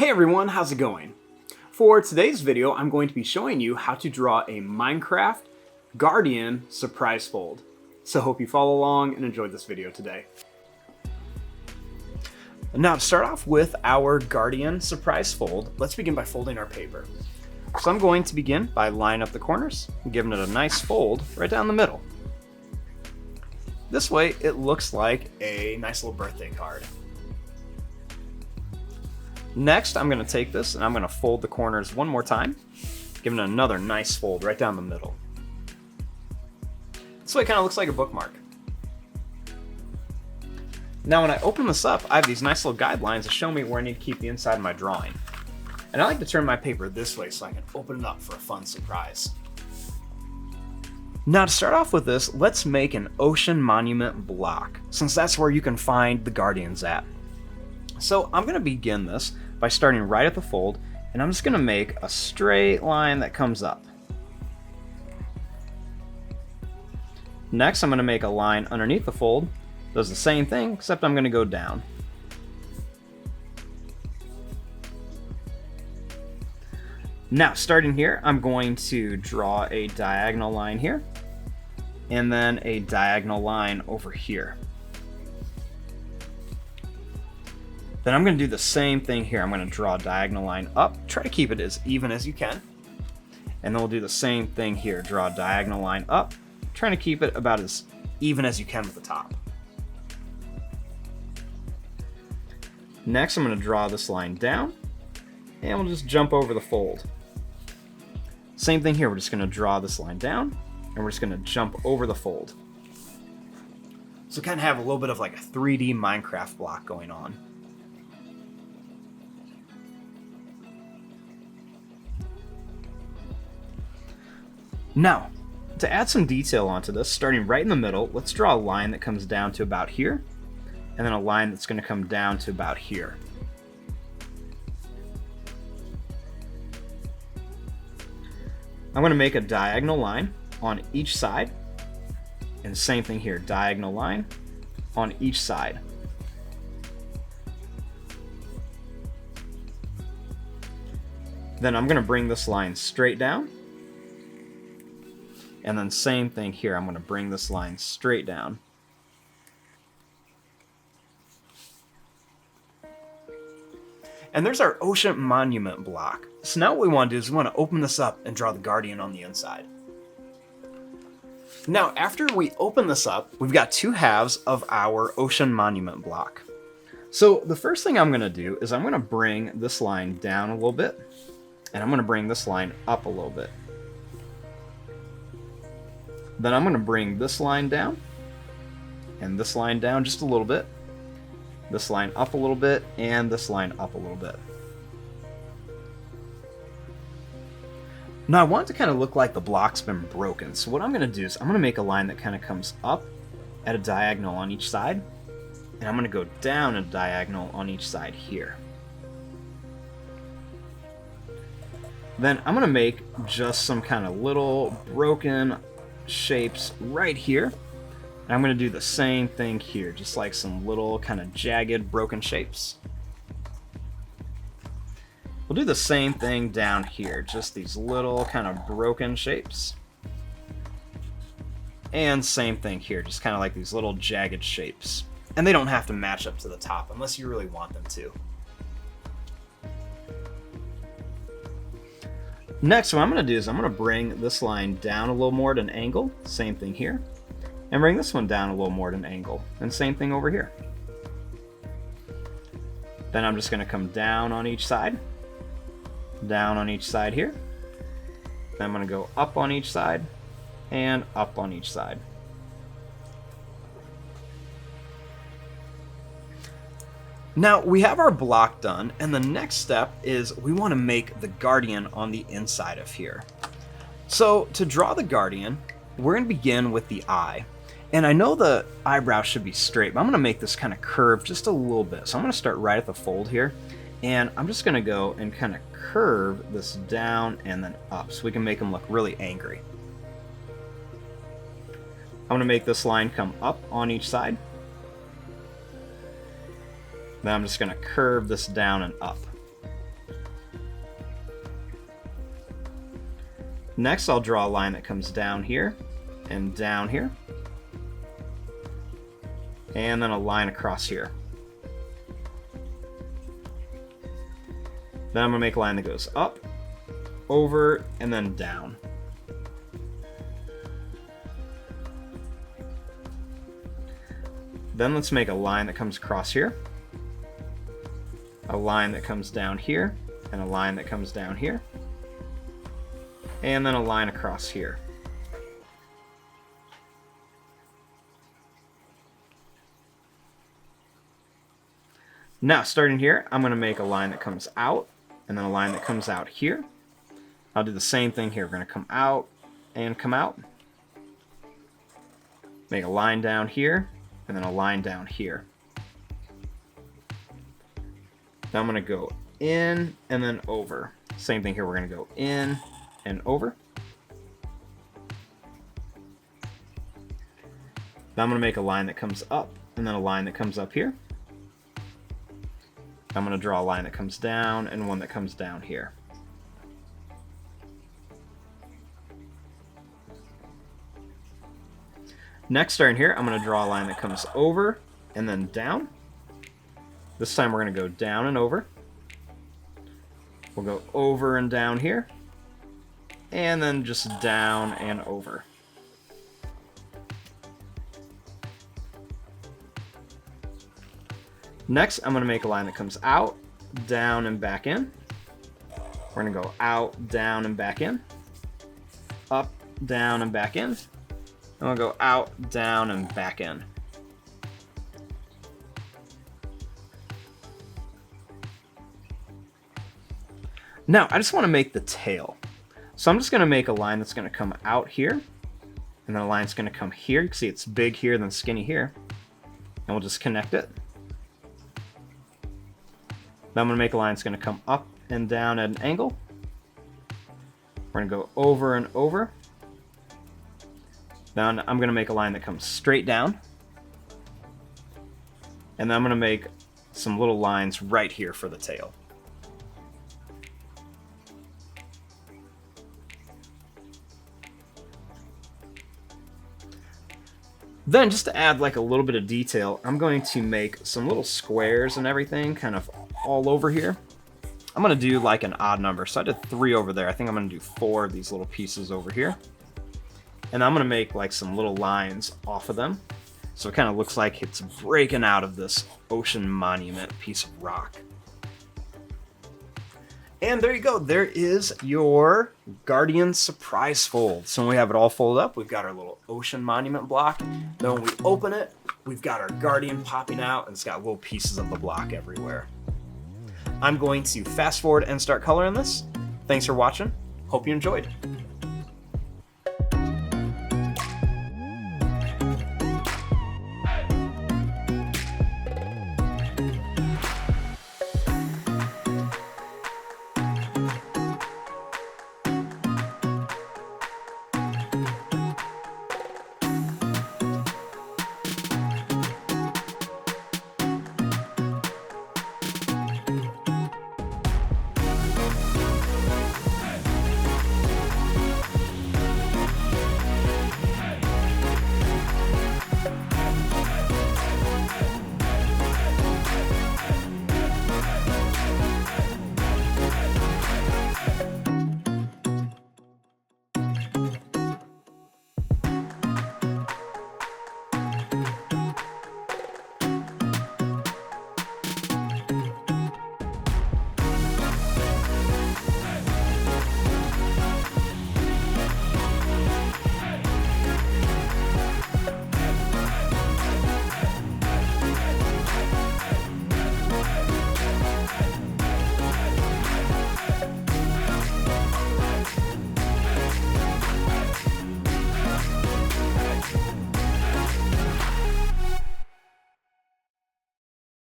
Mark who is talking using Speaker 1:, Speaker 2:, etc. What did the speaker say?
Speaker 1: Hey everyone, how's it going? For today's video, I'm going to be showing you how to draw a Minecraft Guardian surprise fold. So hope you follow along and enjoy this video today. Now to start off with our Guardian surprise fold, let's begin by folding our paper. So I'm going to begin by lining up the corners and giving it a nice fold right down the middle. This way it looks like a nice little birthday card. Next, I'm going to take this and I'm going to fold the corners one more time, giving it another nice fold right down the middle. This way it kind of looks like a bookmark. Now when I open this up, I have these nice little guidelines that show me where I need to keep the inside of my drawing. And I like to turn my paper this way so I can open it up for a fun surprise. Now to start off with this, let's make an ocean monument block, since that's where you can find the Guardians at. So I'm going to begin this by starting right at the fold, and I'm just going to make a straight line that comes up. Next, I'm going to make a line underneath the fold. Does the same thing, except I'm going to go down. Now, starting here, I'm going to draw a diagonal line here, and then a diagonal line over here. Then I'm going to do the same thing here. I'm going to draw a diagonal line up, try to keep it as even as you can. And then we'll do the same thing here, draw a diagonal line up, trying to keep it about as even as you can with the top. Next, I'm going to draw this line down, and we'll just jump over the fold. Same thing here, we're just going to draw this line down, and we're just going to jump over the fold. So kind of have a little bit of like a 3D Minecraft block going on. Now, to add some detail onto this, starting right in the middle, let's draw a line that comes down to about here, and then a line that's going to come down to about here. I'm going to make a diagonal line on each side, and same thing here, diagonal line on each side. Then I'm going to bring this line straight down. And then same thing here, I'm going to bring this line straight down. And there's our ocean monument block. So now what we want to do is we want to open this up and draw the Guardian on the inside. Now after we open this up, we've got two halves of our ocean monument block. So the first thing I'm going to do is I'm going to bring this line down a little bit, and I'm going to bring this line up a little bit. Then I'm going to bring this line down, and this line down just a little bit, this line up a little bit, and this line up a little bit. Now I want it to kind of look like the block's been broken, so what I'm going to do is I'm going to make a line that kind of comes up at a diagonal on each side, and I'm going to go down a diagonal on each side here. Then I'm going to make just some kind of little broken shapes right here, and I'm going to do the same thing here, just like some little kind of jagged broken shapes. We'll do the same thing down here, just these little kind of broken shapes, and same thing here, just kind of like these little jagged shapes, and they don't have to match up to the top unless you really want them to. Next, what I'm going to do is I'm going to bring this line down a little more at an angle, same thing here, and bring this one down a little more at an angle, and same thing over here. Then I'm just going to come down on each side here. Then I'm going to go up on each side, and up on each side. Now we have our block done, and the next step is we want to make the Guardian on the inside of here. So to draw the Guardian, we're going to begin with the eye. And I know the eyebrow should be straight, but I'm going to make this kind of curve just a little bit. So I'm going to start right at the fold here, and I'm just going to go and kind of curve this down and then up so we can make him look really angry. I'm going to make this line come up on each side. Then I'm just going to curve this down and up. Next, I'll draw a line that comes down here and down here. And then a line across here. Then I'm going to make a line that goes up, over, and then down. Then let's make a line that comes across here, a line that comes down here, and a line that comes down here, and then a line across here. Now, starting here, I'm going to make a line that comes out, and then a line that comes out here. I'll do the same thing here. We're going to come out and come out. Make a line down here, and then a line down here. Now I'm going to go in and then over. Same thing here. We're going to go in and over. Now I'm going to make a line that comes up, and then a line that comes up here. I'm going to draw a line that comes down and one that comes down here. Next, starting here, I'm going to draw a line that comes over and then down. This time we're going to go down and over. We'll go over and down here, and then just down and over. Next, I'm going to make a line that comes out, down, and back in. We're going to go out, down, and back in. Up, down, and back in. And we'll go out, down, and back in. Now, I just want to make the tail. So I'm just going to make a line that's going to come out here, and then a line that's going to come here. You can see it's big here, then skinny here. And we'll just connect it. Then I'm going to make a line that's going to come up and down at an angle. We're going to go over and over. Then I'm going to make a line that comes straight down. And then I'm going to make some little lines right here for the tail. Then, just to add like a little bit of detail, I'm going to make some little squares and everything kind of all over here. I'm going to do like an odd number. So I did 3 over there. I think I'm going to do 4 of these little pieces over here. And I'm going to make like some little lines off of them. So it kind of looks like it's breaking out of this ocean monument piece of rock. And there you go. There is your Guardian surprise fold. So when we have it all folded up, we've got our little ocean monument block. Then when we open it, we've got our Guardian popping out, and it's got little pieces of the block everywhere. I'm going to fast forward and start coloring this. Thanks for watching. Hope you enjoyed.